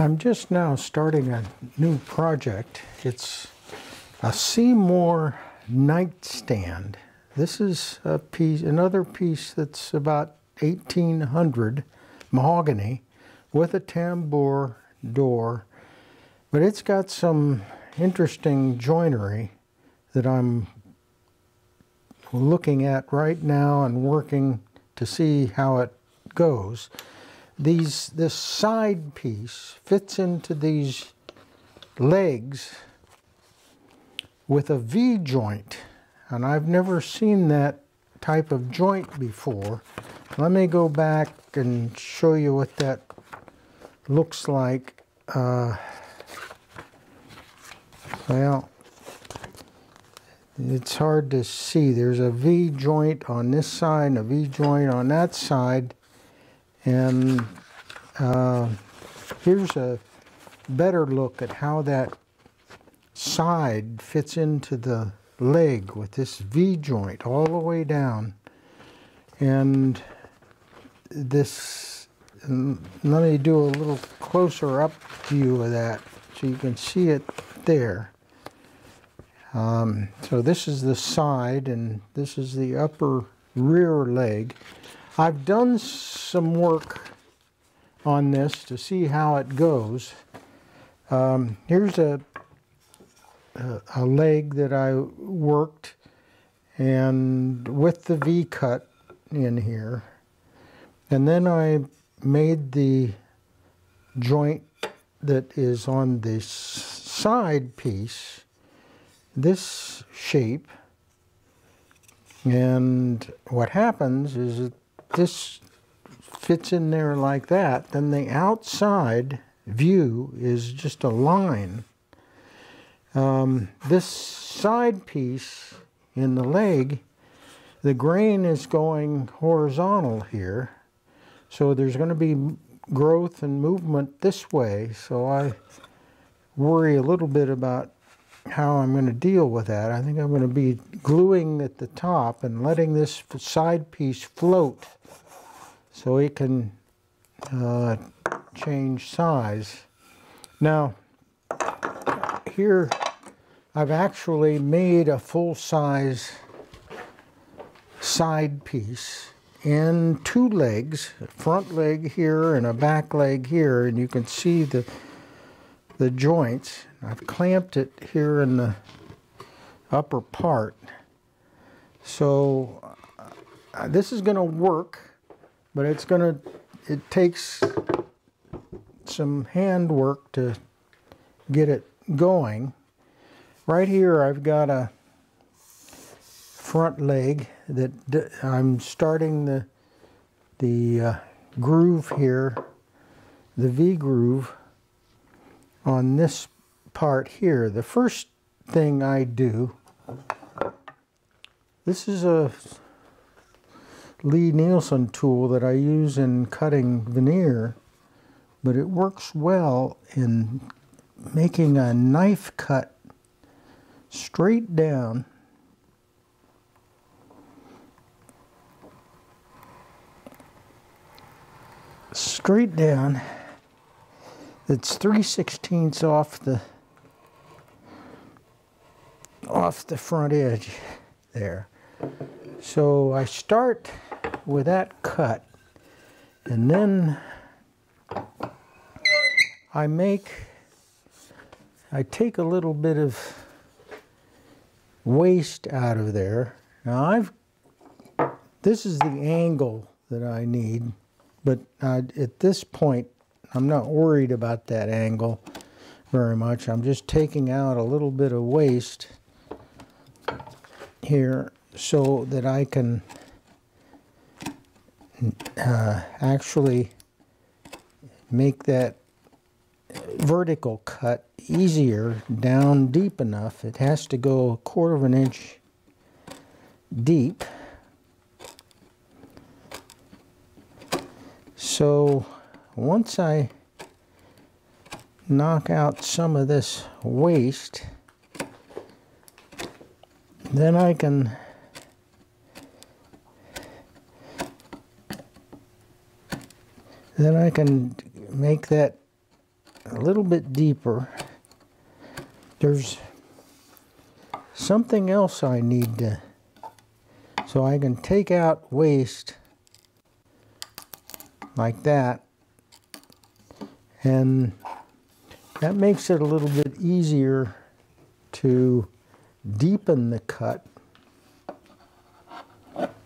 I'm just now starting a new project. It's a Seymour nightstand. This is a piece, another piece that's about 1800 mahogany with a tambour door, but it's got some interesting joinery that I'm looking at right now and working to see how it goes. This side piece fits into these legs with a V joint, and I've never seen that type of joint before. Let me go back and show you what that looks like. Well, it's hard to see. There's a V joint on this side and a V joint on that side. And here's a better look at how that side fits into the leg with this V joint all the way down. And this, let me do a little closer up view of that so you can see it there. So this is the side and this is the upper rear leg. I've done some work on this to see how it goes. Here's a leg that I worked and with the V cut in here, and then I made the joint that is on this side piece this shape, and what happens is that this fits in there like that. Then the outside view is just a line. This side piece in the leg, the grain is going horizontal here, so there's going to be growth and movement this way, so I worry a little bit about how I'm going to deal with that. I think I'm going to be gluing at the top and letting this side piece float so it can change size. Now, here I've actually made a full-size side piece and two legs, a front leg here and a back leg here, and you can see the joints. I've clamped it here in the upper part. So this is going to work, but it takes some handwork to get it going. Right here I've got a front leg that I'm starting the groove here, the V groove on this part here. The first thing I do, this is a Lee Nielsen tool that I use in cutting veneer, but it works well in making a knife cut straight down. Straight down. It's 3/16 off the front edge there. So I start with that cut, and then I take a little bit of waste out of there. Now this is the angle that I need, but at this point I'm not worried about that angle very much. I'm just taking out a little bit of waste here so that I can actually make that vertical cut easier down deep enough. It has to go 1/4 of an inch deep. So once I knock out some of this waste, then I can make that a little bit deeper. There's something else I need to, so I can take out waste like that, and that makes it a little bit easier to deepen the cut.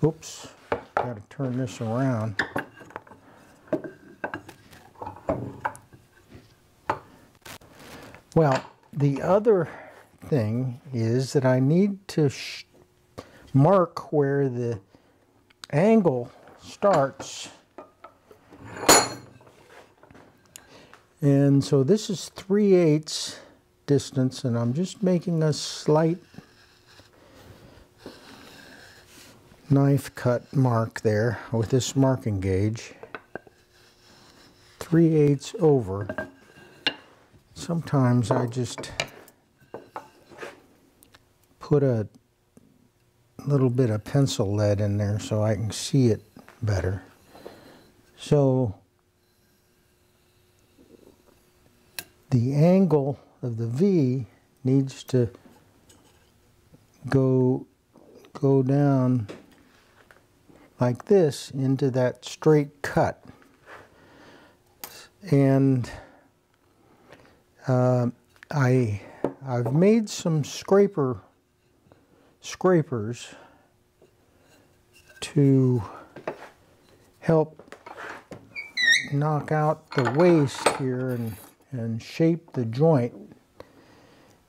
Oops, got to turn this around. Well, the other thing is that I need to mark where the angle starts. And so this is 3/8 distance, and I'm just making a slight knife cut mark there with this marking gauge. 3/8 over. Sometimes I just put a little bit of pencil lead in there so I can see it better. So the angle of the V needs to go down like this into that straight cut. And I've made some scrapers to help knock out the waste here and shape the joint.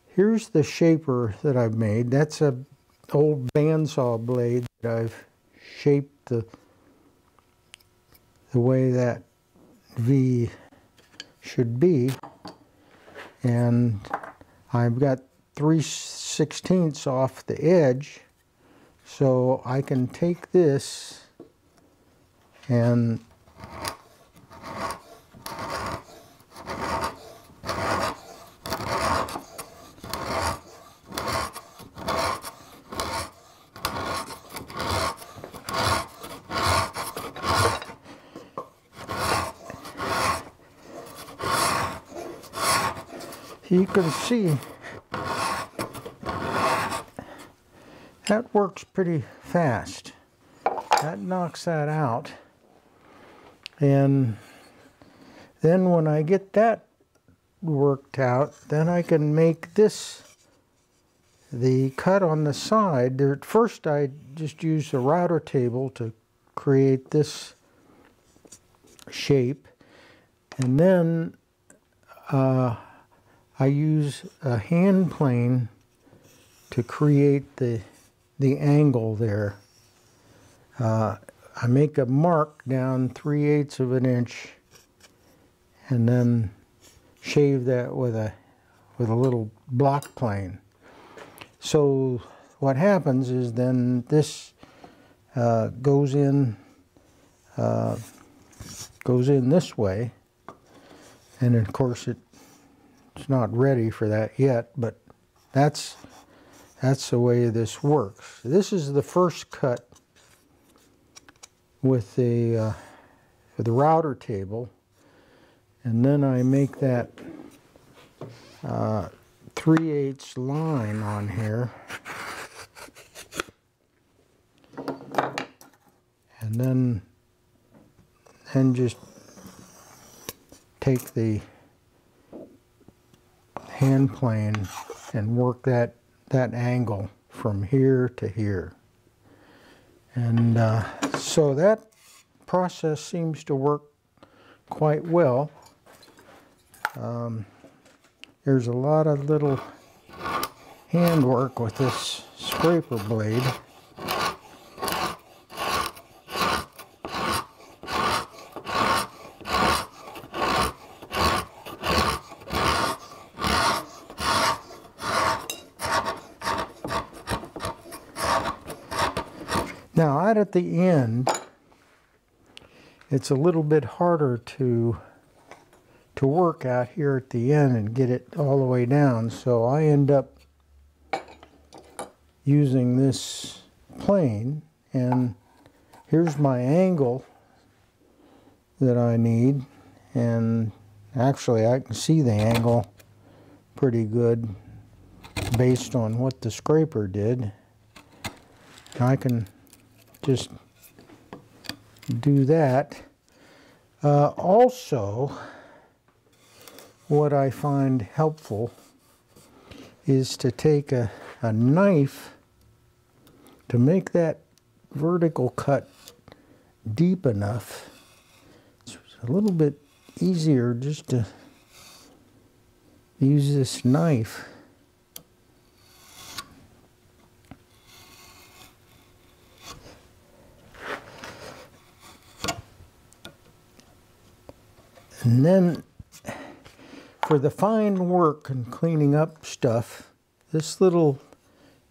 Here's the shaper that I've made. That's an old bandsaw blade that I've shaped the way that V should be. And I've got 3/16 off the edge, so I can take this and you can see that works pretty fast. That knocks that out. And then when I get that worked out, then I can make this the cut on the side. At first I just used a router table to create this shape, and then I use a hand plane to create the angle there. I make a mark down 3/8 of an inch, and then shave that with a little block plane. So what happens is then this goes in this way, and of course it's not ready for that yet, but that's the way this works. This is the first cut with the router table, and then I make that 3/8 line on here, and then just take the hand plane and work that angle from here to here. And so that process seems to work quite well. There's a lot of little handwork with this scraper blade. Now, out at the end, it's a little bit harder to work out here at the end and get it all the way down. So I end up using this plane, and here's my angle that I need, and Actually, I can see the angle pretty good based on what the scraper did. I can just do that. Also, what I find helpful is to take a knife to make that vertical cut deep enough. It's a little bit easier just to use this knife. And then for the fine work and cleaning up stuff, this little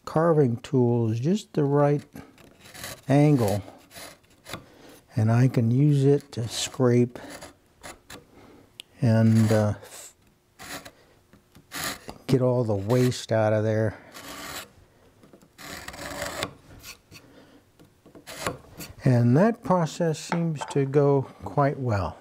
carving tool is just the right angle, and I can use it to scrape and get all the waste out of there. And that process seems to go quite well.